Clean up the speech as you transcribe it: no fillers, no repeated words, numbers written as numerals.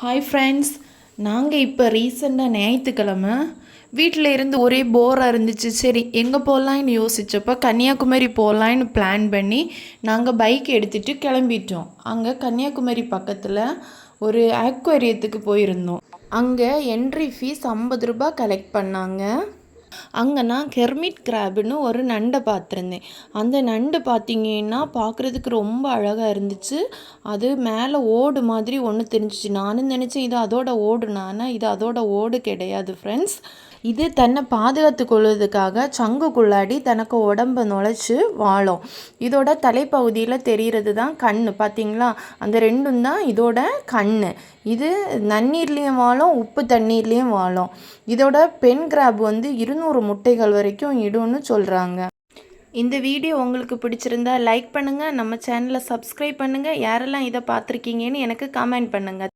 Hi friends, நாங்கள் இப்போ ரீசெண்டாக ஞாயிற்றுக்கிழமை வீட்டில் இருந்து ஒரே போராக இருந்துச்சு. சரி எங்கே போகலான்னு யோசித்தப்போ கன்னியாகுமரி போகலான்னு பிளான் பண்ணி நாங்கள் பைக் எடுத்துகிட்டு கிளம்பிட்டோம். அங்கே கன்னியாகுமரி பக்கத்தில் ஒரு ஆக்வேரியத்துக்கு போயிருந்தோம். அங்கே என்ட்ரி ஃபீஸ் 50 ரூபாய் கலெக்ட் பண்ணாங்க. அங்கே நான் ஹெர்மிட் கிராப்னு ஒரு நண்டை பார்த்துருந்தேன். அந்த நண்டு பார்த்திங்கன்னா பார்க்குறதுக்கு ரொம்ப அழகாக இருந்துச்சு. அது மேலே ஓடு மாதிரி ஒன்று தெரிஞ்சிச்சு. நானும் நினச்சேன் இது அதோட ஓடுனானா, இது அதோட ஓடு கிடையாது ஃப்ரெண்ட்ஸ். இது தன்னை பாதுகாத்து கொள்வதுக்காக சங்குக்குள்ளாடி தனக்கு உடம்பை நுழைச்சி வாழும். இதோட தலைப்பகுதியில் தெரிகிறது தான் கண். பார்த்திங்களா, அந்த ரெண்டும் தான் இதோட கண். இது நன்னீர்லேயும் வாழும், உப்பு தண்ணீர்லேயும் வாழும். இதோட பெண் கிராப் 200 முட்டைகள் வரைக்கும் இடும்னு சொல்கிறாங்க. இந்த வீடியோ உங்களுக்கு பிடிச்சிருந்தா லைக் பண்ணுங்கள், நம்ம சேனலை சப்ஸ்கிரைப் பண்ணுங்கள். யாரெல்லாம் இதை பார்த்துருக்கீங்கன்னு எனக்கு கமெண்ட் பண்ணுங்கள்.